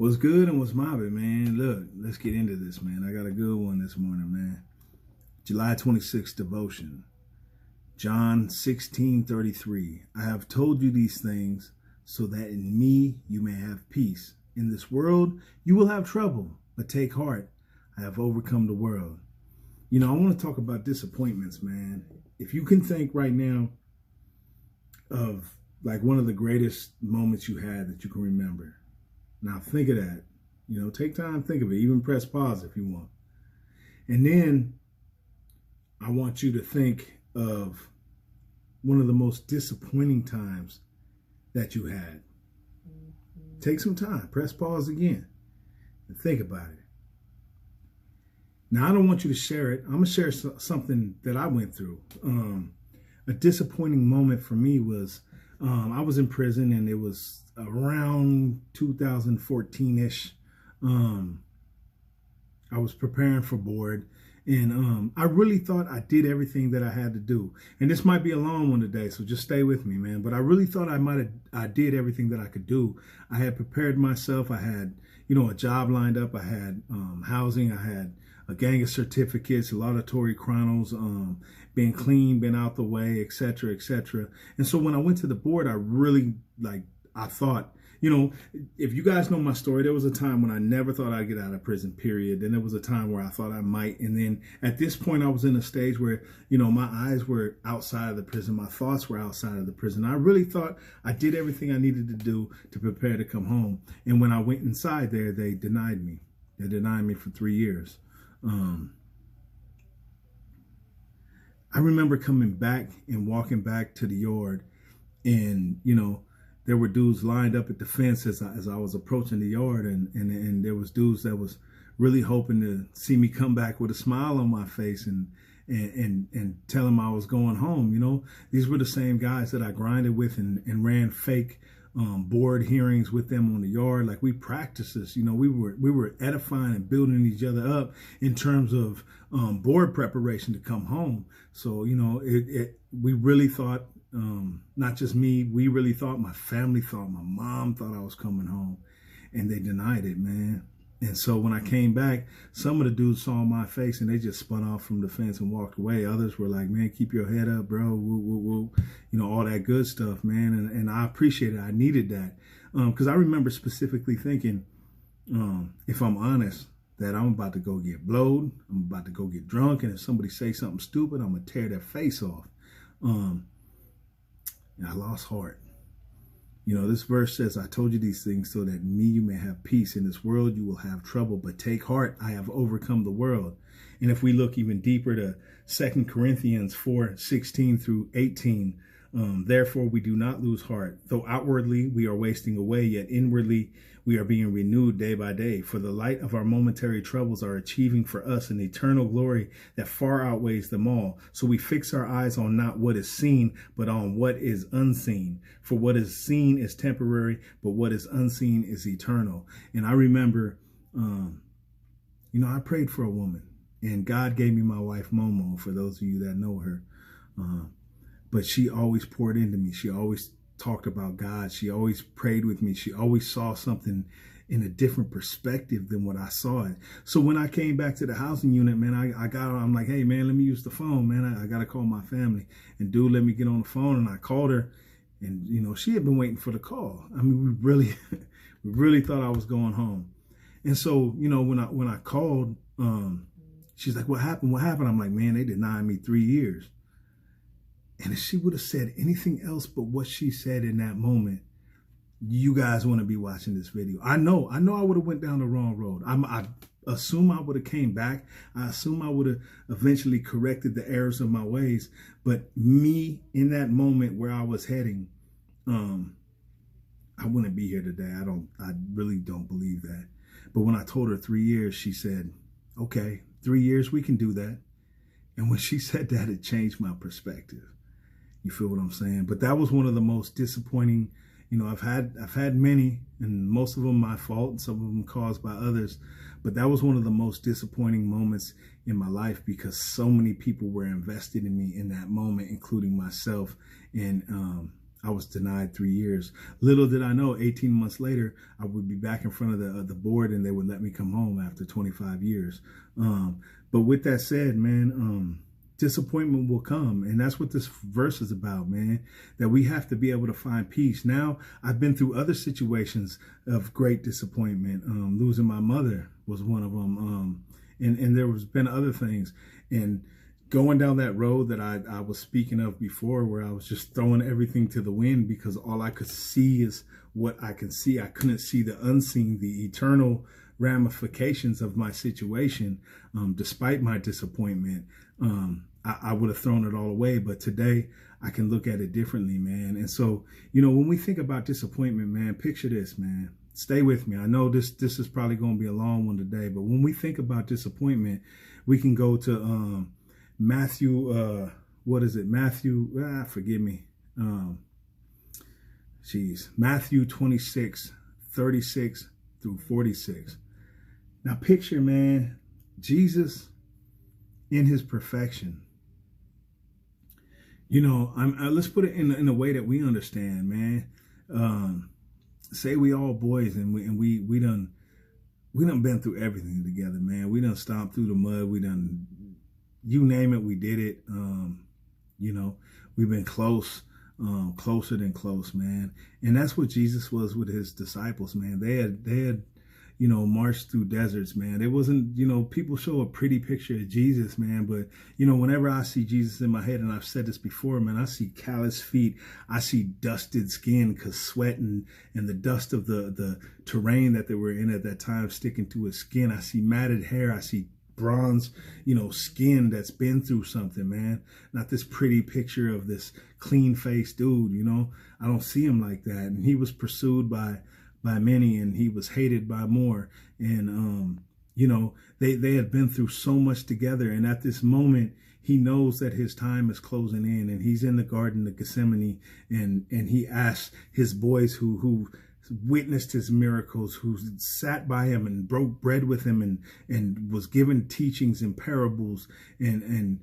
What's good and what's mobbing, man? Look, let's get into this, man. I got a good one this morning, man. July 26th devotion. John 16:33. I have told you these things so that in me you may have peace. In this world you will have trouble, but take heart. I have overcome the world. I want to talk about disappointments, man. If you can think right now of like one of the greatest moments you had that you can remember. Now think of that. Take time, think of it. Even press pause if you want. And then I want you to think of one of the most disappointing times that you had. Take some time, press pause again, and think about it. Now, I don't want you to share it. I'm going to share something that I went through. A disappointing moment for me was I was in prison, and it was around 2014-ish. I was preparing for board, and I really thought I did everything that I had to do. And this might be a long one today, so just stay with me, man. But I really thought I did everything that I could do. I had prepared myself. I had, a job lined up. I had housing. I had a gang of certificates, laudatory chronos, being clean, been out the way, etc., etc. And so when I went to the board, I really I thought, if you guys know my story, there was a time when I never thought I'd get out of prison, period. Then there was a time where I thought I might. And then at this point, I was in a stage where, my eyes were outside of the prison. My thoughts were outside of the prison. I really thought I did everything I needed to do to prepare to come home. And when I went inside there, they denied me. They denied me for 3 years. I remember coming back and walking back to the yard, and, there were dudes lined up at the fence as I was approaching the yard, and there was dudes that was really hoping to see me come back with a smile on my face and tell them I was going home. These were the same guys that I grinded with and ran fake board hearings with them on the yard. Like, we practiced this. We were edifying and building each other up in terms of board preparation to come home. So we really thought, not just me, we really thought, my family thought, my mom thought I was coming home, and they denied it, man. And so when I came back, some of the dudes saw my face and they just spun off from the fence and walked away. Others were like, man, keep your head up, bro. Woo, woo, woo. All that good stuff, man. And I appreciate it. I needed that. Because I remember specifically thinking, if I'm honest, that I'm about to go get blowed. I'm about to go get drunk. And if somebody say something stupid, I'm going to tear their face off. And I lost heart. This verse says, I told you these things so that in me you may have peace. In this world you will have trouble, but take heart, I have overcome the world. And if we look even deeper to 2 Corinthians 4:16-18, therefore we do not lose heart. Though outwardly we are wasting away, yet inwardly we are being renewed day by day. For the light of our momentary troubles are achieving for us an eternal glory that far outweighs them all. So we fix our eyes on not what is seen, but on what is unseen. For what is seen is temporary, but what is unseen is eternal. And I remember, I prayed for a woman, and God gave me my wife, Momo, for those of you that know her. But she always poured into me. She always talked about God. She always prayed with me. She always saw something in a different perspective than what I saw it. So when I came back to the housing unit, man, I'm like, hey, man, let me use the phone, man. I got to call my family. And dude, let me get on the phone. And I called her, and, she had been waiting for the call. I mean, we really thought I was going home. And so, when I called, she's like, what happened? What happened? I'm like, man, they denied me 3 years. And if she would have said anything else but what she said in that moment, you guys want to be watching this video. I know I would have went down the wrong road. I assume I would have came back. I assume I would have eventually corrected the errors of my ways. But me in that moment where I was heading, I wouldn't be here today. I really don't believe that. But when I told her 3 years, she said, okay, 3 years, we can do that. And when she said that, it changed my perspective. You feel what I'm saying? But that was one of the most disappointing, I've had many, and most of them my fault, and some of them caused by others. But that was one of the most disappointing moments in my life, because so many people were invested in me in that moment, including myself. And I was denied 3 years. Little did I know, 18 months later, I would be back in front of the board and they would let me come home after 25 years. But with that said, man, disappointment will come. And that's what this verse is about, man, that we have to be able to find peace. Now, I've been through other situations of great disappointment. Losing my mother was one of them. And there was been other things. And going down that road that I was speaking of before, where I was just throwing everything to the wind because all I could see is what I can see. I couldn't see the unseen, the eternal ramifications of my situation. Despite my disappointment, I would have thrown it all away. But today I can look at it differently, man. And so, when we think about disappointment, man, picture this, man. Stay with me. I know this is probably going to be a long one today, but when we think about disappointment, we can go to Matthew, what is it? Forgive me. Matthew 26, 36 through 46. Now picture, man, Jesus in his perfection. Let's put it in a way that we understand, man. Say we all boys and we done been through everything together, man. We done stomped through the mud. We done, you name it, we did it. We've been close, closer than close, man. And that's what Jesus was with his disciples, man. They had marched through deserts, man. It wasn't, people show a pretty picture of Jesus, man. But, whenever I see Jesus in my head, and I've said this before, man, I see calloused feet. I see dusted skin because sweat and the dust of the terrain that they were in at that time sticking to his skin. I see matted hair. I see bronze, skin that's been through something, man. Not this pretty picture of this clean-faced dude, I don't see him like that. And he was pursued by many, and he was hated by more. And, they had been through so much together. And at this moment, he knows that his time is closing in, and he's in the Garden of Gethsemane, and he asks his boys who witnessed his miracles, who sat by him and broke bread with him and was given teachings and parables and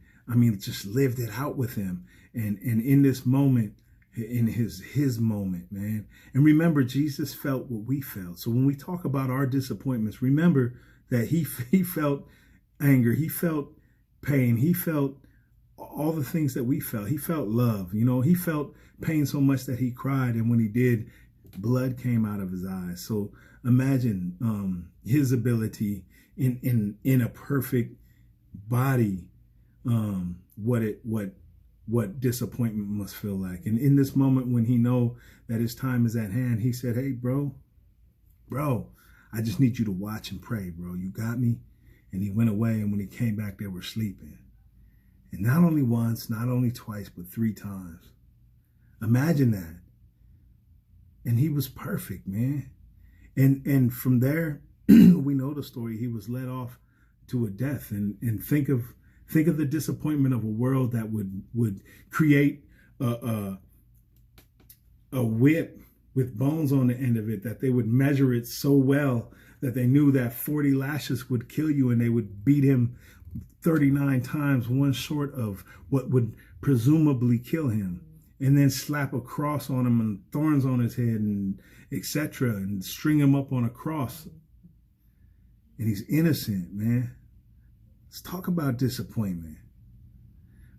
just lived it out with him. And in this moment, in his moment, man. And remember, Jesus felt what we felt. So when we talk about our disappointments, remember that he felt anger, he felt pain, he felt all the things that we felt. He felt love, he felt pain so much that he cried, and when he did, blood came out of his eyes. So imagine his ability in a perfect body, what disappointment must feel like. And in this moment, when he know that his time is at hand, he said, "Hey, bro, I just need you to watch and pray, bro. You got me?" And he went away, and when he came back, they were sleeping. And not only once, not only twice, but 3 times. Imagine that. And he was perfect, man. And from there, we know the story. He was led off to a death. And think of the disappointment of a world that would create a whip with bones on the end of it, that they would measure it so well that they knew that 40 lashes would kill you, and they would beat him 39 times, one short of what would presumably kill him, and then slap a cross on him and thorns on his head and etc. and string him up on a cross. And he's innocent, man. Let's talk about disappointment.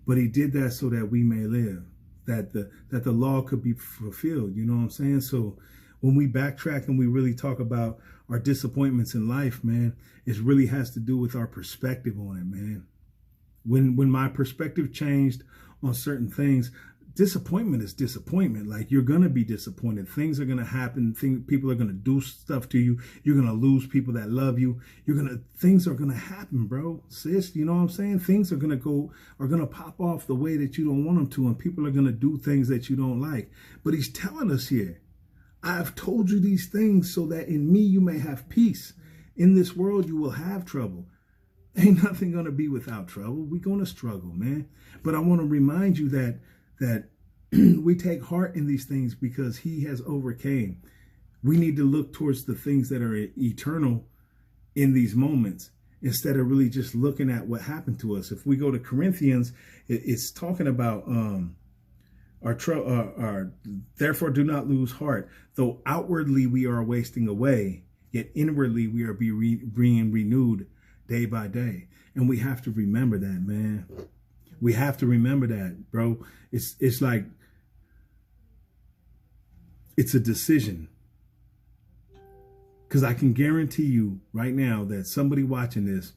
But he did that so that we may live, that the law could be fulfilled. You know what I'm saying? So when we backtrack and we really talk about our disappointments in life, man, it really has to do with our perspective on it, man. When my perspective changed on certain things, disappointment is disappointment. Like, you're going to be disappointed. Things are going to happen. People are going to do stuff to you. You're going to lose people that love you. Things are going to happen, bro, sis. You know what I'm saying? Things are going to pop off the way that you don't want them to. And people are going to do things that you don't like. But he's telling us here, I've told you these things so that in me you may have peace. In this world you will have trouble. Ain't nothing going to be without trouble. We're going to struggle, man. But I want to remind you that we take heart in these things because he has overcame. We need to look towards the things that are eternal in these moments instead of really just looking at what happened to us. If we go to Corinthians, it's talking about Therefore do not lose heart. Though outwardly we are wasting away, yet inwardly we are being renewed day by day. And we have to remember that, man. We have to remember that, bro. It's like, it's a decision. Because I can guarantee you right now that somebody watching this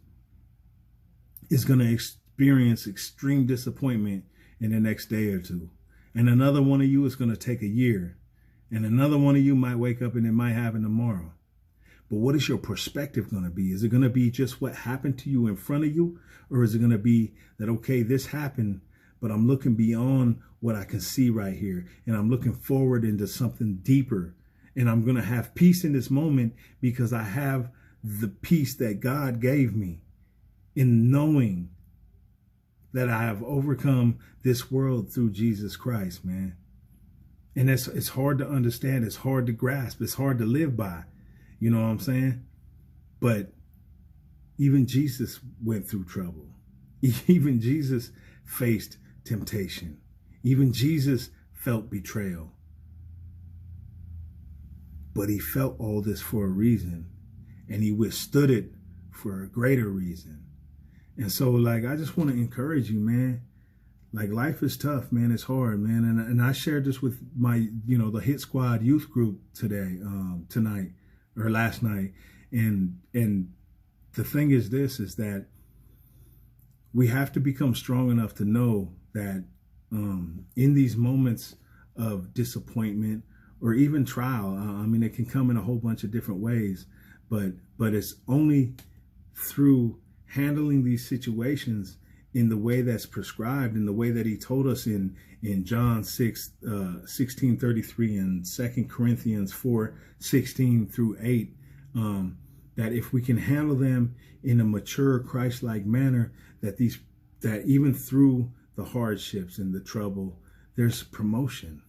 is going to experience extreme disappointment in the next day or two. And another one of you is going to take a year. And another one of you might wake up and it might happen tomorrow. But what is your perspective going to be? Is it going to be just what happened to you in front of you? Or is it going to be that, okay, this happened, but I'm looking beyond what I can see right here. And I'm looking forward into something deeper. And I'm going to have peace in this moment because I have the peace that God gave me in knowing that I have overcome this world through Jesus Christ, man. And it's hard to understand. It's hard to grasp. It's hard to live by. You know what I'm saying? But even Jesus went through trouble. Even Jesus faced temptation. Even Jesus felt betrayal. But he felt all this for a reason. And he withstood it for a greater reason. And so, like, I just want to encourage you, man. Like, life is tough, man. It's hard, man. And I shared this with my, the Hit Squad youth group tonight or last night. And the thing is that we have to become strong enough to know that in these moments of disappointment or even trial, it can come in a whole bunch of different ways, but it's only through handling these situations in the way that's prescribed, in the way that he told us in John 16:33 and 2 Corinthians 4:16-8, that if we can handle them in a mature Christ-like manner, that even through the hardships and the trouble, there's promotion,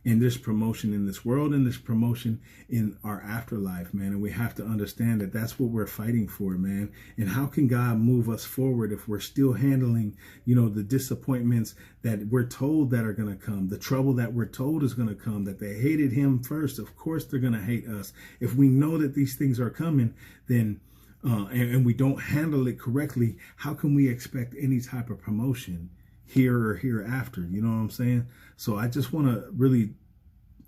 and there's promotion in this world, and there's promotion in our afterlife, man. And we have to understand that that's what we're fighting for, man. And how can God move us forward if we're still handling, the disappointments that we're told that are going to come, the trouble that we're told is going to come, that they hated him first. Of course, they're going to hate us. If we know that these things are coming, then and we don't handle it correctly, how can we expect any type of promotion here or hereafter? You know what I'm saying? So I just really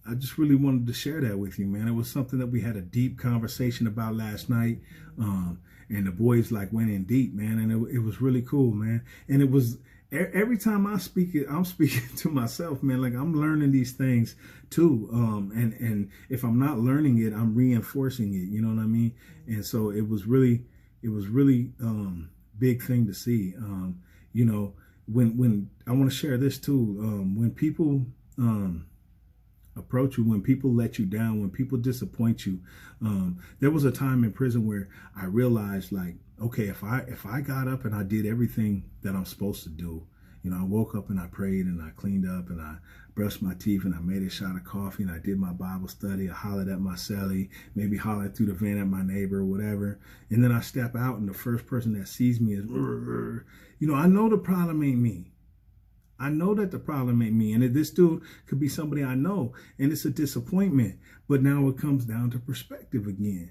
wanted to share that with you, man. It was something that we had a deep conversation about last night. And the boys went in deep, man. And it was really cool, man. And it was, every time I speak it, I'm speaking to myself, man. Like, I'm learning these things too. And if I'm not learning it, I'm reinforcing it. You know what I mean? And so it was really big thing to see. When I want to share this too, when people approach you, when people let you down, when people disappoint you, there was a time in prison where I realized, okay, if I got up and I did everything that I'm supposed to do, I woke up and I prayed and I cleaned up and I brushed my teeth and I made a shot of coffee and I did my Bible study. I hollered at my cellie, maybe hollered through the vent at my neighbor or whatever. And then I step out and the first person that sees me is, I know the problem ain't me. I know that the problem ain't me. And this dude could be somebody I know, and it's a disappointment. But now it comes down to perspective again.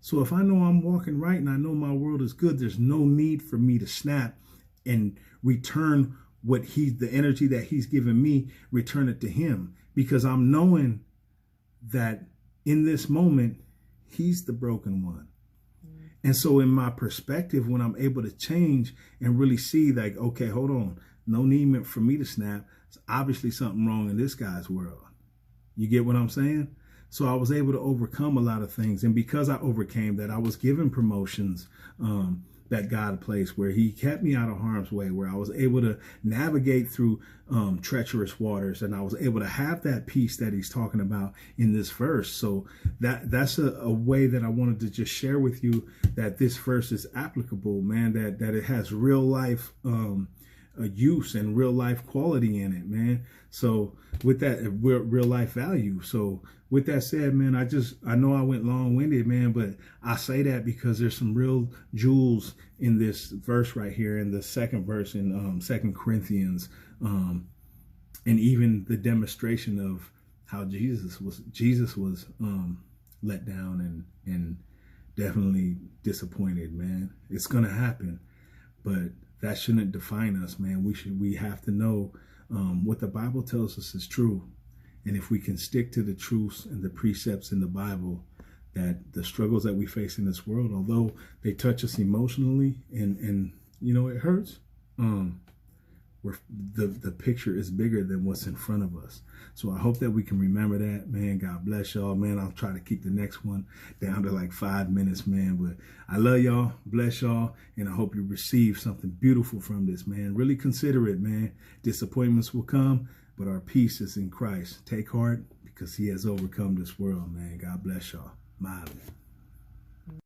So if I know I'm walking right and I know my world is good, there's no need for me to snap and return the energy that he's given me, return it to him. Because I'm knowing that in this moment, he's the broken one. And so in my perspective, when I'm able to change and really see okay, hold on, no need for me to snap. There's obviously something wrong in this guy's world. You get what I'm saying? So I was able to overcome a lot of things. And because I overcame that, I was given promotions that God placed, where he kept me out of harm's way, where I was able to navigate through treacherous waters, and I was able to have that peace that he's talking about in this verse. So that's a way that I wanted to just share with you, that this verse is applicable, man, that it has real life use and real life quality in it, man. So with that, real life value. So with that said, man, I know I went long-winded, man, but I say that because there's some real jewels in this verse right here, in the second verse in 2 Corinthians and even the demonstration of how Jesus was let down and definitely disappointed, man. It's gonna happen, but that shouldn't define us, man. We have to know what the Bible tells us is true, and if we can stick to the truths and the precepts in the Bible, that the struggles that we face in this world, although they touch us emotionally and you know it hurts, the picture is bigger than what's in front of us. So I hope that we can remember that, man. God bless y'all, man. I'll try to keep the next one down to like 5 minutes, man. But I love y'all, bless y'all, and I hope you receive something beautiful from this, man. Really consider it, man. Disappointments will come, but our peace is in Christ. Take heart because he has overcome this world, man. God bless y'all. Mildly.